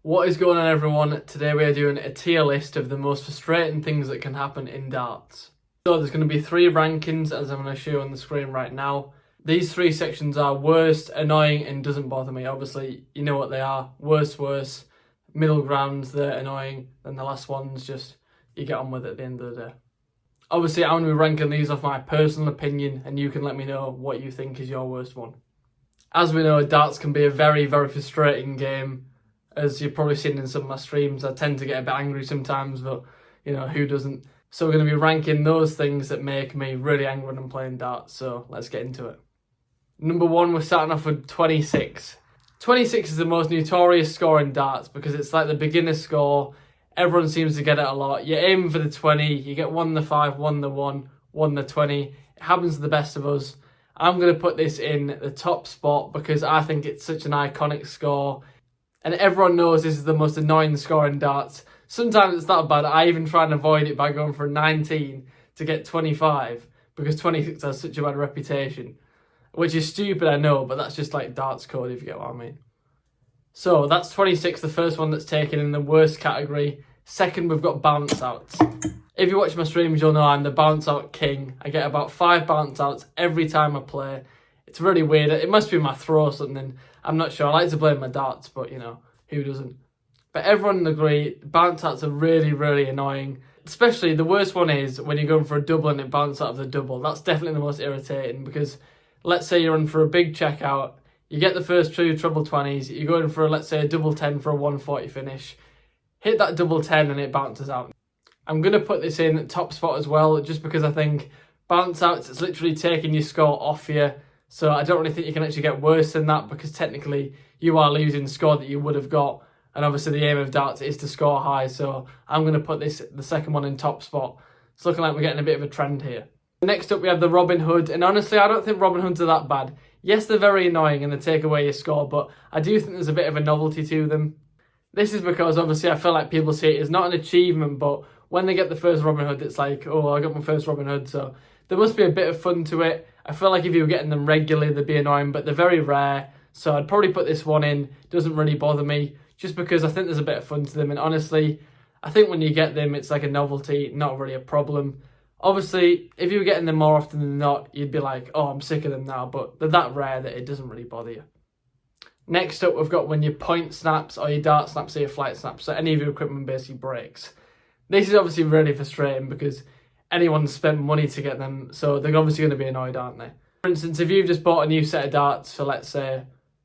What is going on, everyone? Today we are doing a tier list of the most frustrating things that can happen in darts. So there's going to be 3 rankings as I'm going to show you on the screen right now. These 3 sections are worst, annoying and doesn't bother me. Obviously you know what they are. Worst, middle grounds, they're annoying, and the last one's just you get on with it at the end of the day. Obviously I'm going to be ranking these off my personal opinion, and you can let me know what you think is your worst one. As we know, darts can be a very frustrating game. As you've probably seen in some of my streams, I tend to get a bit angry sometimes, but you know, who doesn't? So we're going to be ranking those things that make me really angry when I'm playing darts, so let's get into it. Number 1, we're starting off with 26. 26 is the most notorious score in darts because it's like the beginner score. Everyone seems to get it a lot. You're aiming for the 20, you get 1 the 5, 1 the 1, 1 the 20. It happens to the best of us. I'm going to put this in the top spot because I think it's such an iconic score. And everyone knows this is the most annoying score in darts. Sometimes it's that bad. I even try and avoid it by going for 19 to get 25 because 26 has such a bad reputation. Which is stupid, I know, but that's just like darts code, if you get what I mean. So that's 26, the first one that's taken in the worst category. Second, we've got bounce outs. If you watch my streams, you'll know I'm the bounce out king. I get about 5 bounce outs every time I play. It's really weird. It must be my throw or something. I'm not sure. I like to blame my darts, but you know, who doesn't? But everyone will agree, bounce outs are really annoying. Especially the worst one is when you're going for a double and it bounces out of the double. That's definitely the most irritating because let's say you're in for a big checkout, you get the first 2 treble 20s, you're going for, let's say, a double 10 for a 140 finish. Hit that double 10 and it bounces out. I'm going to put this in top spot as well, just because I think bounce outs, it's literally taking your score off you. So I don't really think you can actually get worse than that because technically you are losing score that you would have got. And obviously the aim of darts is to score high. So I'm going to put this, the second one, in top spot. It's looking like we're getting a bit of a trend here. Next up we have the Robin Hood. And honestly, I don't think Robin Hoods are that bad. Yes, they're very annoying and they take away your score, but I do think there's a bit of a novelty to them. This is because obviously I feel like people see it as not an achievement, but when they get the first Robin Hood, it's like, oh, I got my first Robin Hood. So there must be a bit of fun to it. I feel like if you were getting them regularly, they'd be annoying, but they're very rare. So I'd probably put this one in. Doesn't really bother me, just because I think there's a bit of fun to them. And honestly, I think when you get them, it's like a novelty, not really a problem. Obviously, if you were getting them more often than not, you'd be like, oh, I'm sick of them now. But they're that rare that it doesn't really bother you. Next up, we've got when your point snaps or your dart snaps or your flight snaps. So any of your equipment basically breaks. This is obviously really frustrating because anyone spent money to get them, so they're obviously going to be annoyed, aren't they? For instance, if you've just bought a new set of darts for, let's say,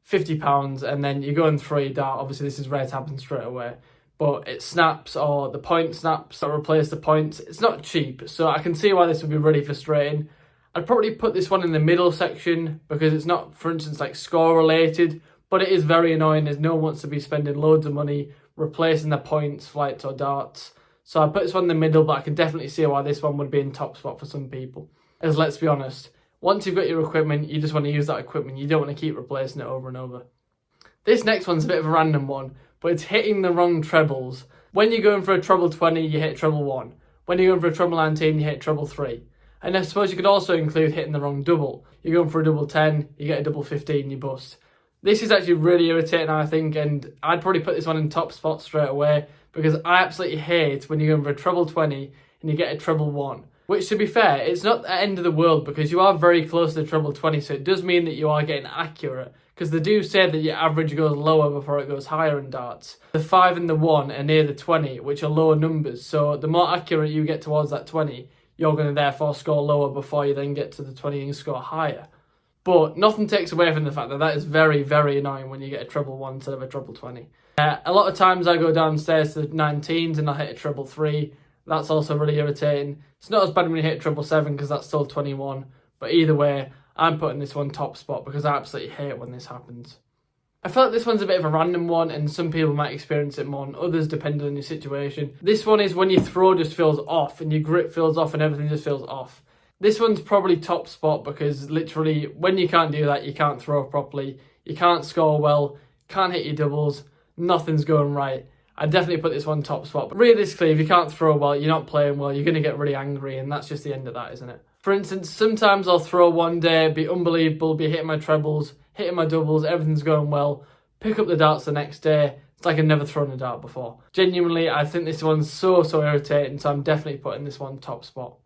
£50, and then you go and throw your dart, obviously this is rare to happen straight away, but it snaps or the point snaps or replace the points, it's not cheap, so I can see why this would be really frustrating. I'd probably put this one in the middle section because it's not, for instance, like score related, but it is very annoying as no one wants to be spending loads of money replacing their points, flights or darts. So I put this one in the middle, but I can definitely see why this one would be in top spot for some people. As let's be honest, once you've got your equipment, you just want to use that equipment. You don't want to keep replacing it over and over. This next one's a bit of a random one, but it's hitting the wrong trebles. When you're going for a treble 20, you hit treble 1. When you're going for a treble 19, you hit treble 3. And I suppose you could also include hitting the wrong double. You're going for a double 10, you get a double 15, you bust. This is actually really irritating, I think, and I'd probably put this one in top spot straight away because I absolutely hate when you're going for a treble 20 and you get a treble 1. Which, to be fair, it's not the end of the world because you are very close to the treble 20, so it does mean that you are getting accurate. Because they do say that your average goes lower before it goes higher in darts. The 5 and the 1 are near the 20, which are lower numbers, so the more accurate you get towards that 20, you're going to therefore score lower before you then get to the 20 and score higher. But nothing takes away from the fact that that is very annoying when you get a treble 1 instead of a treble 20. A lot of times I go downstairs to the 19s and I hit a treble 3. That's also really irritating. It's not as bad when you hit a treble 7 because that's still 21. But either way, I'm putting this one top spot because I absolutely hate when this happens. I feel like this one's a bit of a random one and some people might experience it more than others depending on your situation. This one is when your throw just feels off and your grip feels off and everything just feels off. This one's probably top spot because literally when you can't do that, you can't throw properly, you can't score well, can't hit your doubles, nothing's going right. I'd definitely put this one top spot. But realistically, if you can't throw well, you're not playing well, you're going to get really angry and that's just the end of that, isn't it? For instance, sometimes I'll throw one day, be unbelievable, be hitting my trebles, hitting my doubles, everything's going well, pick up the darts the next day, It's like I've never thrown a dart before. Genuinely, I think this one's so irritating, so I'm definitely putting this one top spot.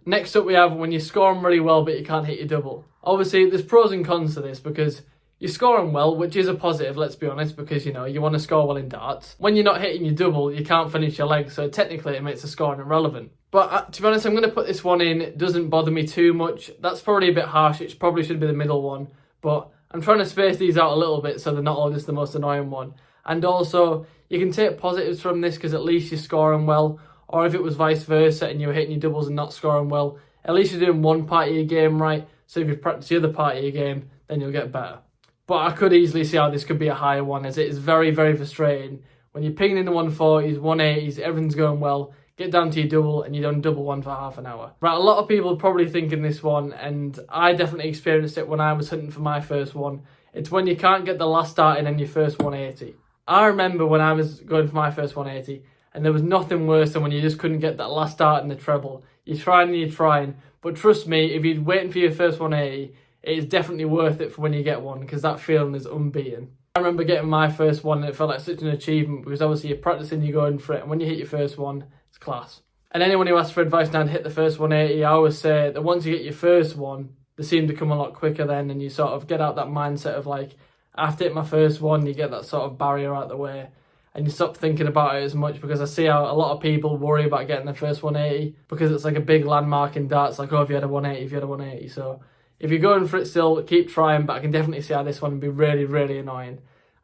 Next up we have when you're scoring really well but you can't hit your double. Obviously there's pros and cons to this because you're scoring well, which is a positive, let's be honest, because you know you want to score well in darts. When you're not hitting your double, you can't finish your leg, so technically it makes the scoring irrelevant. But to be honest, I'm going to put this one in. It doesn't bother me too much. That's probably a bit harsh. It probably should be the middle one, but I'm trying to space these out a little bit so they're not all just the most annoying one. And also, you can take positives from this because at least you're scoring well. Or if it was vice versa and you were hitting your doubles and not scoring well, at least you're doing one part of your game right. So if you practice the other part of your game, then you'll get better. But I could easily see how this could be a higher one, as it is very frustrating. When you're pinging in the 140s, 180s, everything's going well, get down to your double and you don't double one for half an hour. Right, a lot of people are probably thinking this one, and I definitely experienced it when I was hunting for my first one. It's when you can't get the last dart in on your first 180. I remember when I was going for my first 180, and there was nothing worse than when you just couldn't get that last dart in the treble. You're trying, but trust me, if you're waiting for your first 180, it is definitely worth it for when you get one, because that feeling is unbeaten. I remember getting my first one and it felt like such an achievement, because obviously you're practicing, you're going for it, and when you hit your first one, it's class. And anyone who asks for advice now to hit the first 180, I always say that once you get your first one, they seem to come a lot quicker then, and you sort of get out that mindset of like, after hit my first one, you get that sort of barrier out the way, and you stop thinking about it as much, because I see how a lot of people worry about getting their first 180, because it's like a big landmark in darts, like, oh, if you had a 180, if you had a 180, so if you're going for it still, keep trying, but I can definitely see how this one would be really annoying.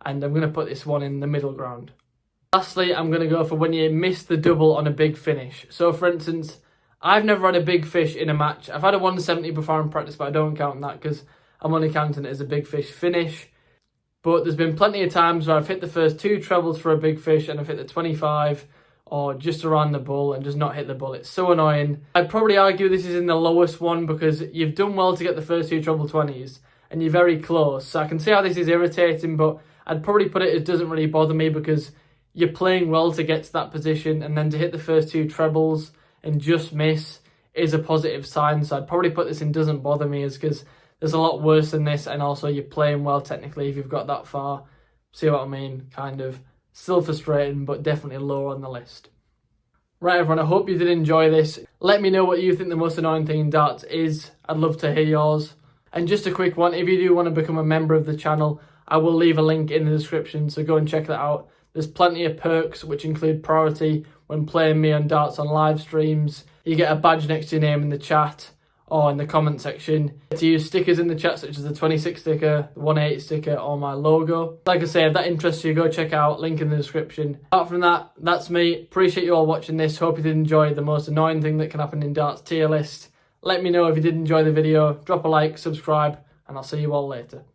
And I'm going to put this one in the middle ground. Lastly, I'm going to go for when you miss the double on a big finish. So for instance, I've never had a big fish in a match. I've had a 170 before in practice, but I don't count that because I'm only counting it as a big fish finish. But there's been plenty of times where I've hit the first 2 trebles for a big fish and I've hit the 25 or just around the bull and just not hit the bull. It's so annoying. I'd probably argue this is in the lowest one because you've done well to get the first 2 treble 20s and you're very close. So I can see how this is irritating, but I'd probably put it as doesn't really bother me because you're playing well to get to that position, and then to hit the first 2 trebles and just miss is a positive sign. So I'd probably put this in doesn't bother me, is because there's a lot worse than this, and also you're playing well technically if you've got that far. See what I mean? Kind of. Still frustrating, but definitely lower on the list. Right, everyone, I hope you did enjoy this. Let me know what you think the most annoying thing in darts is. I'd love to hear yours. And just a quick one, if you do want to become a member of the channel, I will leave a link in the description, so go and check that out. There's plenty of perks, which include priority when playing me on darts on live streams. You get a badge next to your name in the chat or in the comment section. To use stickers in the chat, such as the 26 sticker, the 180 sticker, or my logo. Like I say, if that interests you, go check out, link in the description. Apart from that, that's me. Appreciate you all watching this. Hope you did enjoy the most annoying thing that can happen in darts tier list. Let me know if you did enjoy the video. Drop a like, subscribe, and I'll see you all later.